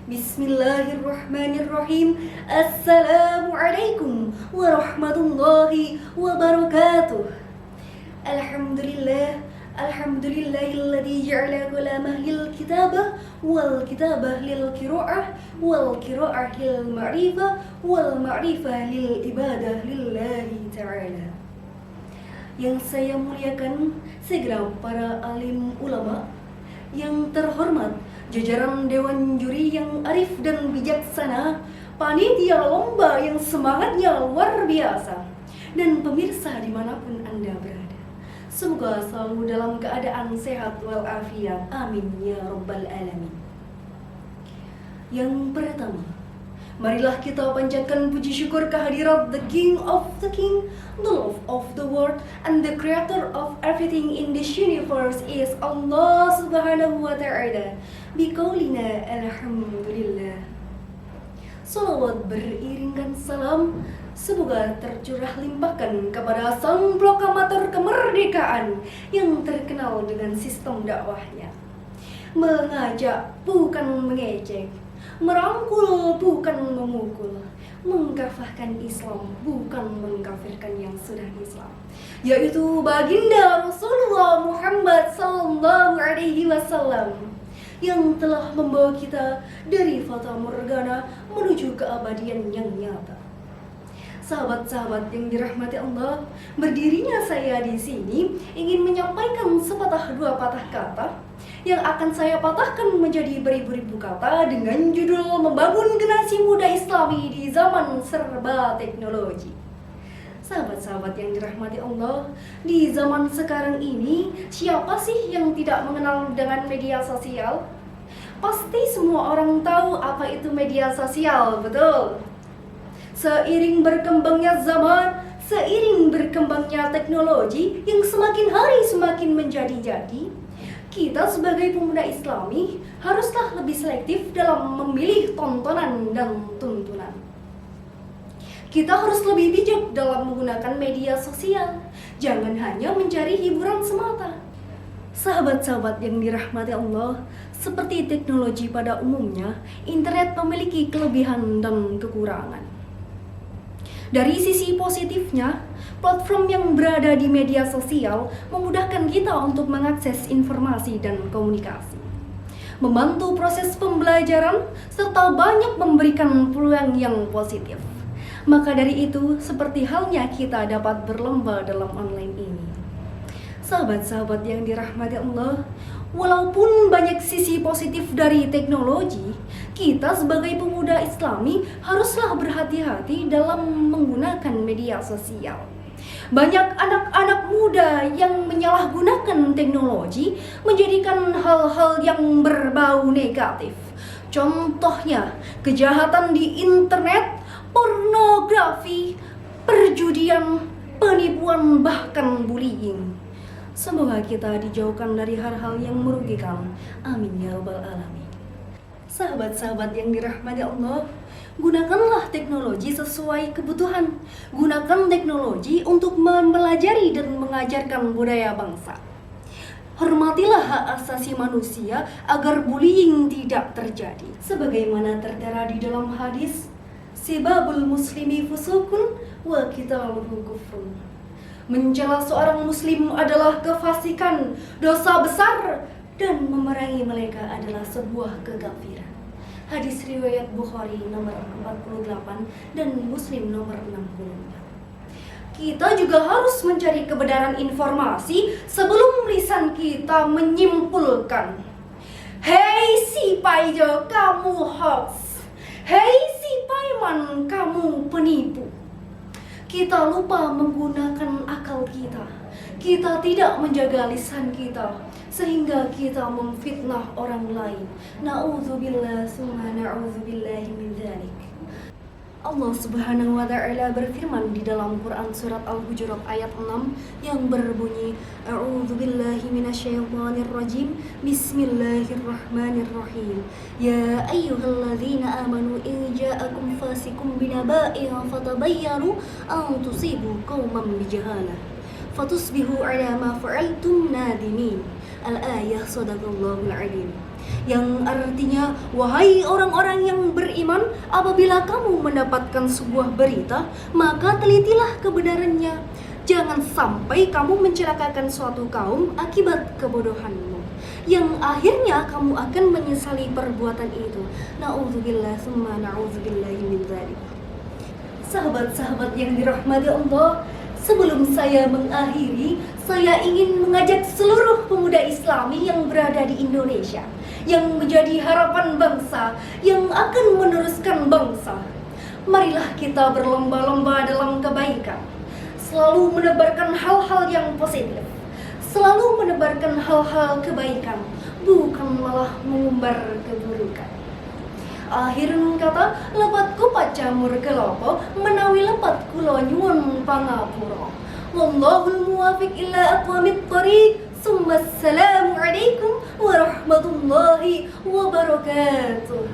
Bismillahirrahmanirrahim. Assalamualaikum warahmatullahi wabarakatuh. Alhamdulillah. Alhamdulillahilladzi ja'ala kalamahil kitabah wal kitabah lil qira'ah wal qira'ah lil ma'rifah wal ma'rifah lil ibadah lillahi ta'ala. Yang saya muliakan segenap para alim ulama, yang terhormat jajaran dewan juri yang arif dan bijaksana, panitia lomba yang semangatnya luar biasa, dan pemirsa dimanapun Anda berada. Semoga selalu dalam keadaan sehat walafiat. Amin ya rabbal alamin. Yang pertama, marilah kita panjatkan puji syukur kehadirat the King of the King, the Lord of the world, and the Creator of everything in this universe is Allah Subhanahu wa Ta'ala. Biqaulina alhamdulillah. Salawat beriringan salam semoga tercurah limpahkan kepada sang proklamator kemerdekaan yang terkenal dengan sistem dakwahnya. Mengajak bukan mengejek, merangkul bukan memukul, mengkafahkan Islam bukan mengkafirkan yang sudah Islam, yaitu baginda Rasulullah Muhammad sallallahu alaihi wasallam yang telah membawa kita dari fata morgana menuju keabadian yang nyata. Sahabat-sahabat yang dirahmati Allah, berdirinya saya di sini ingin menyampaikan sepatah dua patah kata yang akan saya patahkan menjadi beribu-ribu kata dengan judul membangun generasi muda Islami di zaman serba teknologi. Sahabat-sahabat yang dirahmati Allah, di zaman sekarang ini siapa sih yang tidak mengenal dengan media sosial? Pasti semua orang tahu apa itu media sosial, betul? Seiring berkembangnya zaman, seiring berkembangnya teknologi yang semakin hari semakin menjadi-jadi, kita sebagai pemuda Islami haruslah lebih selektif dalam memilih tontonan dan tuntunan. Kita harus lebih bijak dalam menggunakan media sosial, jangan hanya mencari hiburan semata. Sahabat-sahabat yang dirahmati Allah, seperti teknologi pada umumnya, internet memiliki kelebihan dan kekurangan. Dari sisi positifnya, platform yang berada di media sosial memudahkan kita untuk mengakses informasi dan komunikasi, membantu proses pembelajaran, serta banyak memberikan peluang yang positif. Maka dari itu, seperti halnya kita dapat berlomba dalam online ini. Sahabat-sahabat yang dirahmati Allah, walaupun banyak sisi positif dari teknologi, kita sebagai pemuda Islami haruslah berhati-hati dalam menggunakan media sosial. Banyak anak-anak muda yang menyalahgunakan teknologi menjadikan hal-hal yang berbau negatif. Contohnya, kejahatan di internet, pornografi, perjudian, penipuan, bahkan bullying. Semoga kita dijauhkan dari hal-hal yang merugikan. Amin ya rabbal alamin. Sahabat-sahabat yang dirahmati Allah, gunakanlah teknologi sesuai kebutuhan. Gunakan teknologi untuk mempelajari dan mengajarkan budaya bangsa. Hormatilah hak asasi manusia agar bullying tidak terjadi. Sebagaimana tertera di dalam hadis, sibabul muslimi fusukun wa qitaluhu kufrun. Mencela seorang muslim adalah kefasikan, dosa besar, dan memerangi mereka adalah sebuah kekafiran. Hadis riwayat Bukhari nomor 48 dan Muslim nomor 64. Kita juga harus mencari kebenaran informasi sebelum lisan kita menyimpulkan. Hei si Paijo, kamu hoax. Hei si Paiman, kamu penipu. Kita lupa menggunakan akal kita. Kita tidak menjaga lisan kita, sehingga kita memfitnah orang lain. Na'udzubillah summa na'udzubillahi min dzalik. Allah Subhanahu wa Ta'ala berfirman di dalam Quran surat Al-Hujurat ayat 6 yang berbunyi, A'udzubillahi minasyaitonirrajim, Bismillahirrahmanirrahim. Ya ayyuhalladzina amanu in ja'akum fasikum binaba'in fatabayyanu an tusibu qauman bijahalah fatusbihu ala ma fa'altum nadimin. Al-ayah sadaqallahul alim. yang artinya, wahai orang-orang yang beriman, apabila kamu mendapatkan sebuah berita, maka telitilah kebenarannya. Jangan sampai kamu mencelakakan suatu kaum akibat kebodohanmu, yang akhirnya kamu akan menyesali perbuatan itu. Na'udzubillah summa na'udzubillahi min dzalik. Sahabat-sahabat yang dirahmati Allah, sebelum saya mengakhiri, saya ingin mengajak seluruh pemuda Islami yang berada di Indonesia, yang menjadi harapan bangsa, yang akan meneruskan bangsa. Marilah kita berlomba-lomba dalam kebaikan, selalu menebarkan hal-hal yang positif, selalu menebarkan hal-hal kebaikan, bukan malah mengumbar keburukan. Akhirun kata, lepatku pacamur kelopo, menawi lepat kula nyuwun pangapura. Wallahul muwafiq ila aqwamit thariq. Assalamualaikum warahmatullahi wabarakatuh.